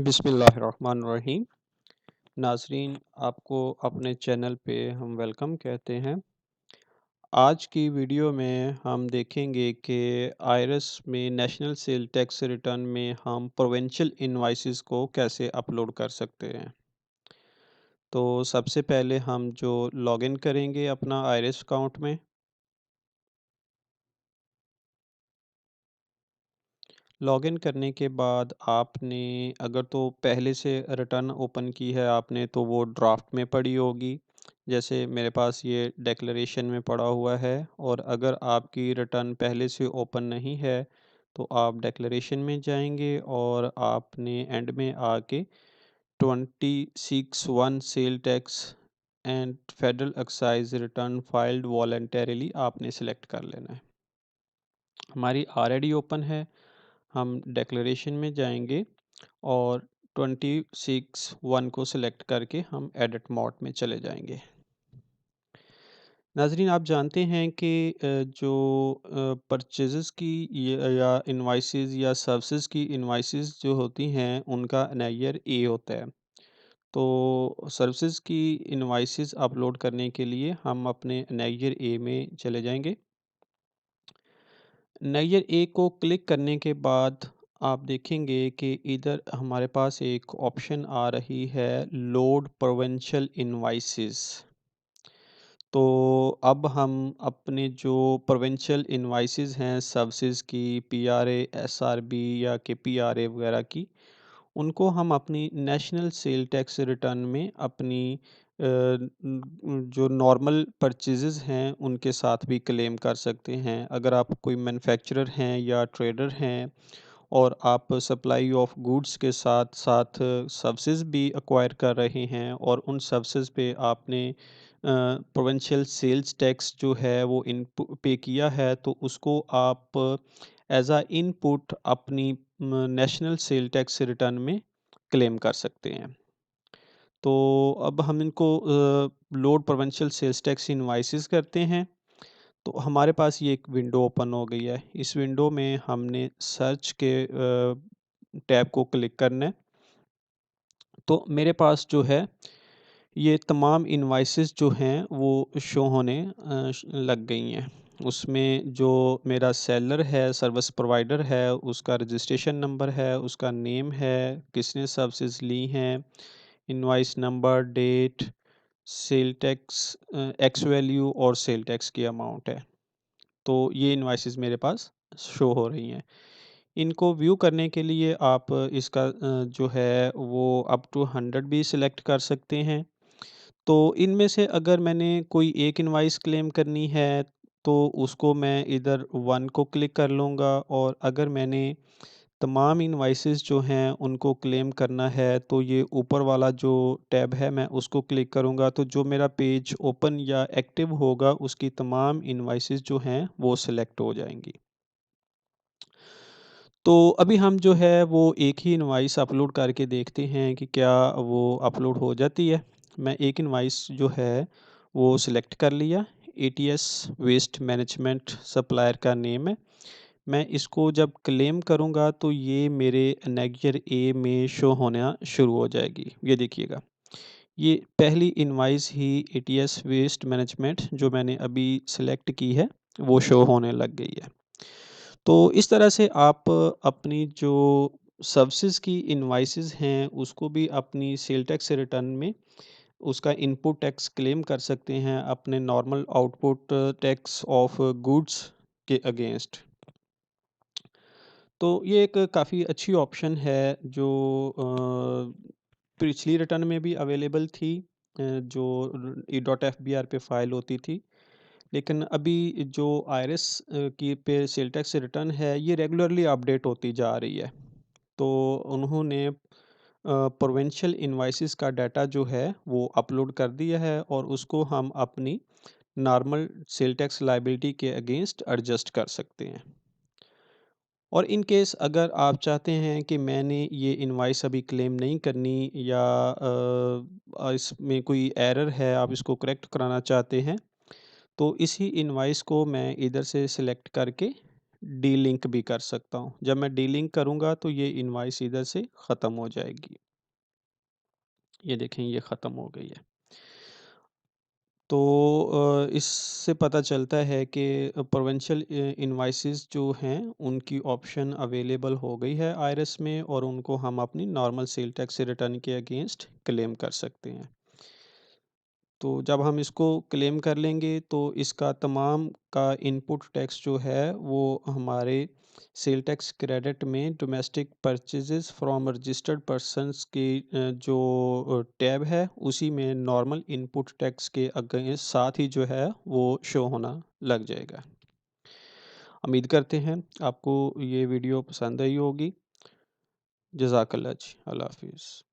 बिस्मिल्लाहिर्रहमानिर्रहीम। नाज़रीन, आपको अपने चैनल पे हम वेलकम कहते हैं। आज की वीडियो में हम देखेंगे कि आईआरएस में नेशनल सेल टैक्स रिटर्न में हम प्रोविंशियल इनवॉइसेस को कैसे अपलोड कर सकते हैं। तो सबसे पहले हम जो लॉगिन करेंगे अपना आईआरएस अकाउंट में। लॉगिन करने के बाद आपने अगर तो पहले से रिटर्न ओपन की है आपने तो वो ड्राफ्ट में पड़ी होगी। जैसे मेरे पास ये डिक्लेरेशन में पड़ा हुआ है। और अगर आपकी रिटर्न पहले से ओपन नहीं है तो आप डिक्लेरेशन में जाएंगे और आपने एंड में आके 26(1) sale tax and federal excise return filed voluntarily आपने सेलेक्ट कर लेना है। हमारी ऑलरेडी ओपन है। हम डिक्लेरेशन में जाएंगे और 26(1) को सिलेक्ट करके हम एडिट मोड में चले जाएंगे। नाज़रीन, आप जानते हैं कि जो परचेज़ेस की या इनवाइसेस या सर्विसेज की इनवाइसेस जो होती हैं उनका एनआईआर ए होता है। तो सर्विसेज की इनवाइसेस अपलोड करने के लिए हम अपने एनआईआर ए में चले जाएंगे। नैयर ए को क्लिक करने के बाद आप देखेंगे कि इधर हमारे पास एक ऑप्शन आ रही है लोड प्रोविंशियल इनवाइसेस। तो अब हम अपने जो प्रोविंशियल इनवाइसेस हैं सर्विसेज की पीआरए एसआरबी या के पीआरए वगैरह की, उनको हम अपनी नेशनल सेल टैक्स रिटर्न में अपनी जो नॉर्मल परचेज़ेस हैं उनके साथ भी क्लेम कर सकते हैं। अगर आप कोई मैन्युफैक्चरर हैं या ट्रेडर हैं और आप सप्लाई ऑफ गुड्स के साथ साथ सर्विसेज भी एक्वायर कर रहे हैं और उन सर्विसेज पे आपने प्रोविंशियल सेल्स टैक्स जो है वो इन पे किया है तो उसको आप एज आ इनपुट अपनी नेशनल सेल टैक्स रिटर्न में क्लेम कर सकते हैं। तो अब हम इनको load provincial sales tax invoices करते हैं। तो हमारे पास ये एक विंडो ओपन हो गई है। इस विंडो में हमने सर्च के टैब को क्लिक करना है। तो मेरे पास जो है ये तमाम इनवाइसेस जो हैं वो शो होने लग गई हैं। उसमें जो मेरा सेलर है, सर्विस प्रोवाइडर है, उसका रजिस्ट्रेशन नंबर है, उसका नेम है, किसने सर्विसेज ली हैं, invoice number, date, sale tax ex value और सेल टैक्स की अमाउंट है। तो ये इनवाइसेस मेरे पास शो हो रही हैं। इनको व्यू करने के लिए आप इसका जो है वो अप टू 100 भी सिलेक्ट कर सकते हैं। तो इनमें से अगर मैंने कोई एक इनवाइस क्लेम करनी है तो उसको मैं इधर 1 को क्लिक कर लूँगा। और अगर मैंने तमाम इनवाइसेस जो हैं उनको क्लेम करना है तो ये ऊपर वाला जो टैब है मैं उसको क्लिक करूँगा तो जो मेरा पेज ओपन या एक्टिव होगा उसकी तमाम इनवाइसेस जो हैं वो सिलेक्ट हो जाएंगी। तो अभी हम जो है वो एक ही इनवाइस अपलोड करके देखते हैं कि क्या वो अपलोड हो जाती है। मैं एक इनवाइस जो है वो सिलेक्ट कर लिया। एटीएस वेस्ट मैनेजमेंट सप्लायर का नेम है। मैं इसको जब क्लेम करूँगा तो ये मेरे नेगेर ए में शो होना शुरू हो जाएगी। ये देखिएगा, ये पहली इनवाइस ही एटीएस वेस्ट मैनेजमेंट जो मैंने अभी सेलेक्ट की है वो शो होने लग गई है। तो इस तरह से आप अपनी जो सर्विसेज की इनवाइसेस हैं उसको भी अपनी सेल टैक्स रिटर्न में उसका इनपुट टैक्स क्लेम कर सकते हैं अपने normal output tax of goods के अगेंस्ट। तो ये एक काफ़ी अच्छी ऑप्शन है जो पिछली रिटर्न में भी अवेलेबल थी, जो E dot F B R पे फाइल होती थी। लेकिन अभी जो आईआरएस की पे सेल टैक्स रिटर्न है ये रेगुलरली अपडेट होती जा रही है। तो उन्होंने प्रोविंशियल इनवाइसेस का डाटा जो है वो अपलोड कर दिया है और उसको हम अपनी नॉर्मल सेल टैक्स लायबिलिटी के अगेंस्ट एडजस्ट कर सकते हैं। और इन केस अगर आप चाहते हैं कि मैंने ये इनवाइस अभी क्लेम नहीं करनी या इसमें कोई एरर है आप इसको करेक्ट कराना चाहते हैं तो इसी इनवाइस को मैं इधर से सिलेक्ट करके डीलिंक भी कर सकता हूँ। जब मैं डीलिंक करूँगा तो ये इनवॉइस इधर से ख़त्म हो जाएगी। ये देखें ये ख़त्म हो गई है। तो इससे पता चलता है कि प्रोविंशियल इनवॉइसेस जो हैं उनकी ऑप्शन अवेलेबल हो गई है आईआरएस में और उनको हम अपनी नॉर्मल सेल टैक्स रिटर्न के अगेंस्ट क्लेम कर सकते हैं। तो जब हम इसको क्लेम कर लेंगे तो इसका तमाम का इनपुट टैक्स जो है वो हमारे सेल टैक्स क्रेडिट में domestic purchases from registered persons की जो टैब है उसी में नॉर्मल इनपुट टैक्स के अगेंस्ट साथ ही जो है वो शो होना लग जाएगा। उम्मीद करते हैं आपको ये वीडियो पसंद आई होगी। जज़ाकल्लाह जी, अल्लाह हाफ़िज़।